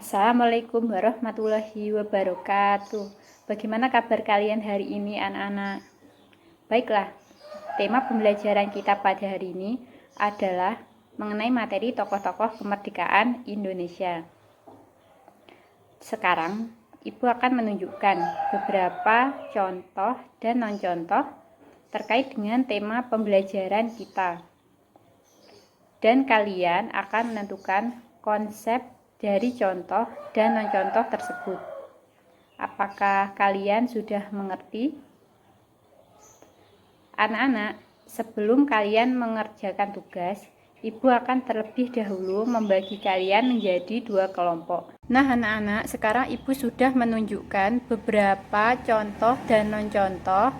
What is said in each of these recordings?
Assalamualaikum warahmatullahi wabarakatuh. Bagaimana kabar kalian hari ini, anak-anak? Baiklah, tema pembelajaran kita pada hari ini adalah mengenai materi tokoh-tokoh kemerdekaan Indonesia. Sekarang, Ibu akan menunjukkan beberapa contoh dan non-contoh terkait dengan tema pembelajaran kita. Dan kalian akan menentukan konsep dari contoh dan non-contoh tersebut. Apakah kalian sudah mengerti? Anak-anak, sebelum kalian mengerjakan tugas, Ibu akan terlebih dahulu membagi kalian menjadi dua kelompok. Nah, anak-anak, sekarang Ibu sudah menunjukkan beberapa contoh dan non-contoh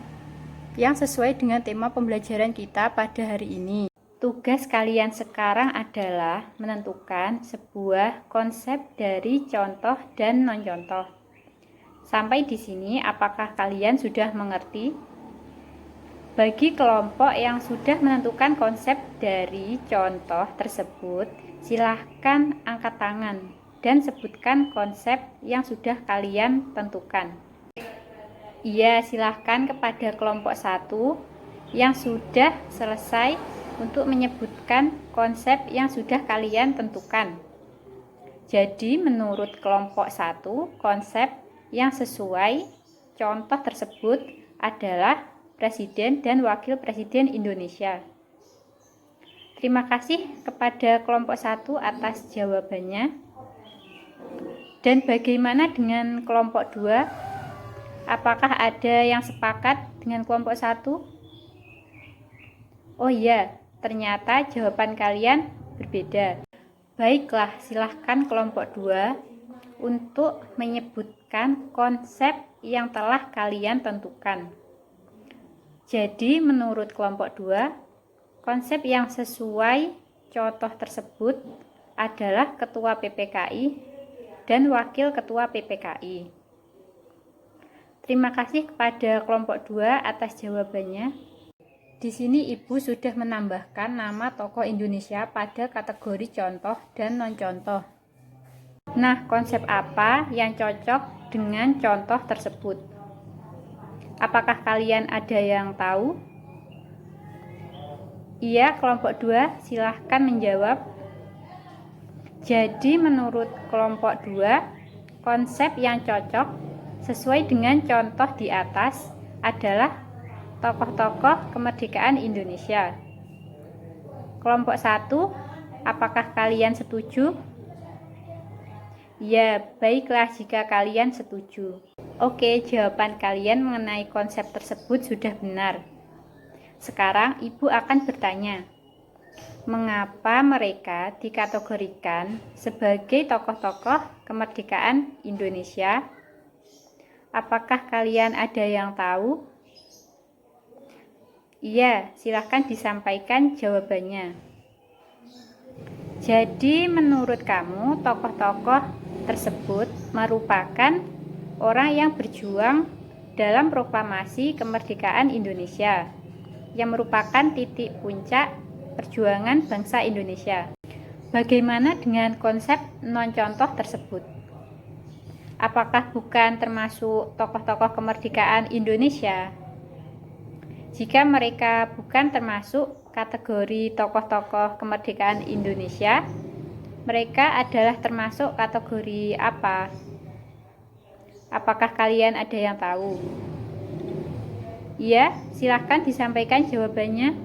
yang sesuai dengan tema pembelajaran kita pada hari ini. Tugas kalian sekarang adalah menentukan sebuah konsep dari contoh dan non-contoh. Sampai di sini, apakah kalian sudah mengerti? Bagi kelompok yang sudah menentukan konsep dari contoh tersebut, silahkan angkat tangan dan sebutkan konsep yang sudah kalian tentukan. Iya, silahkan kepada kelompok 1 yang sudah selesai untuk menyebutkan konsep yang sudah kalian tentukan. Jadi, menurut kelompok 1, konsep yang sesuai contoh tersebut adalah Presiden dan Wakil Presiden Indonesia. Terima kasih kepada kelompok 1 atas jawabannya. Dan bagaimana dengan kelompok 2? Apakah ada yang sepakat dengan kelompok 1? Oh iya, ternyata jawaban kalian berbeda. Baiklah, silahkan kelompok 2 untuk menyebutkan konsep yang telah kalian tentukan. Jadi, menurut kelompok 2, konsep yang sesuai contoh tersebut adalah Ketua PPKI dan Wakil Ketua PPKI. Terima kasih kepada kelompok 2 atas jawabannya. Di sini Ibu sudah menambahkan nama tokoh Indonesia pada kategori contoh dan non-contoh. Nah, konsep apa yang cocok dengan contoh tersebut? Apakah kalian ada yang tahu? Iya, kelompok 2 silahkan menjawab. Jadi, menurut kelompok 2, konsep yang cocok sesuai dengan contoh di atas adalah tokoh-tokoh kemerdekaan Indonesia. Kelompok 1, apakah kalian setuju? Ya, baiklah jika kalian setuju. Oke, jawaban kalian mengenai konsep tersebut sudah benar. Sekarang Ibu akan bertanya, mengapa mereka dikategorikan sebagai tokoh-tokoh kemerdekaan Indonesia? Apakah kalian ada yang tahu? Iya, silahkan disampaikan jawabannya. Jadi, menurut kamu, tokoh-tokoh tersebut merupakan orang yang berjuang dalam proklamasi kemerdekaan Indonesia, yang merupakan titik puncak perjuangan bangsa Indonesia. Bagaimana dengan konsep non-contoh tersebut? Apakah bukan termasuk tokoh-tokoh kemerdekaan Indonesia? Jika mereka bukan termasuk kategori tokoh-tokoh kemerdekaan Indonesia, mereka adalah termasuk kategori apa? Apakah kalian ada yang tahu? Iya, silahkan disampaikan jawabannya.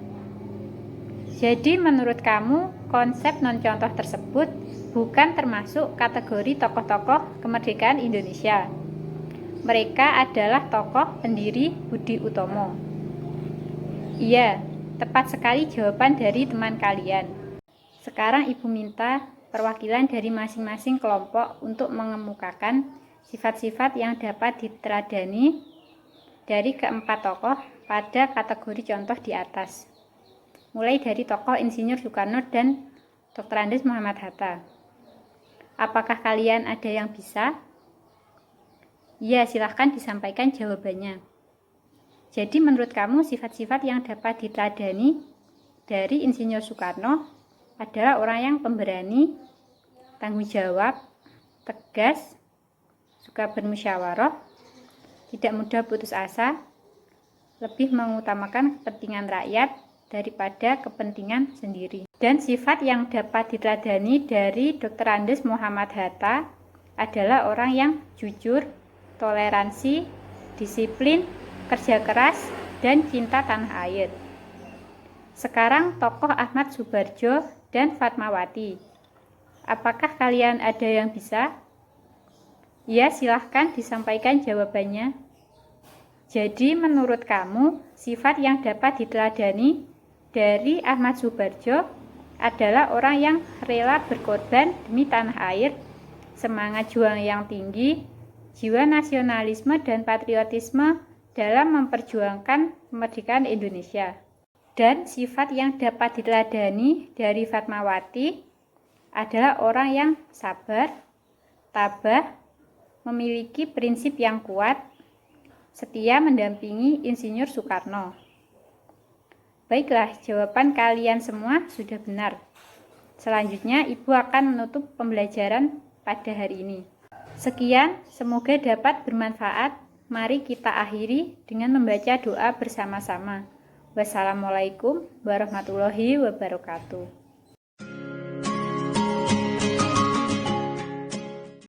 Jadi, menurut kamu, konsep non-contoh tersebut bukan termasuk kategori tokoh-tokoh kemerdekaan Indonesia. Mereka adalah tokoh pendiri Budi Utomo. Iya, tepat sekali jawaban dari teman kalian. Sekarang Ibu minta perwakilan dari masing-masing kelompok untuk mengemukakan sifat-sifat yang dapat diteladani dari keempat tokoh pada kategori contoh di atas. Mulai dari tokoh Insinyur Soekarno dan Dr. Andes Muhammad Hatta. Apakah kalian ada yang bisa? Ya, silahkan disampaikan jawabannya. Jadi, menurut kamu sifat-sifat yang dapat diteladani dari Insinyur Soekarno adalah orang yang pemberani, tanggung jawab, tegas, suka bermusyawarah, tidak mudah putus asa, lebih mengutamakan kepentingan rakyat daripada kepentingan sendiri. Dan sifat yang dapat diteladani dari Dr. Andes Muhammad Hatta adalah orang yang jujur, toleransi, disiplin, kerja keras, dan cinta tanah air. Sekarang tokoh Ahmad Soebardjo dan Fatmawati. Apakah kalian ada yang bisa? Ya, silahkan disampaikan jawabannya. Jadi menurut kamu, sifat yang dapat diteladani dari Ahmad Soebardjo adalah orang yang rela berkorban demi tanah air, semangat juang yang tinggi, jiwa nasionalisme dan patriotisme dalam memperjuangkan kemerdekaan Indonesia. Dan sifat yang dapat diteladani dari Fatmawati adalah orang yang sabar, tabah, memiliki prinsip yang kuat, setia mendampingi Insinyur Soekarno. Baiklah, jawaban kalian semua sudah benar. Selanjutnya, Ibu akan menutup pembelajaran pada hari ini. Sekian, semoga dapat bermanfaat. Mari kita akhiri dengan membaca doa bersama-sama. Wassalamualaikum warahmatullahi wabarakatuh.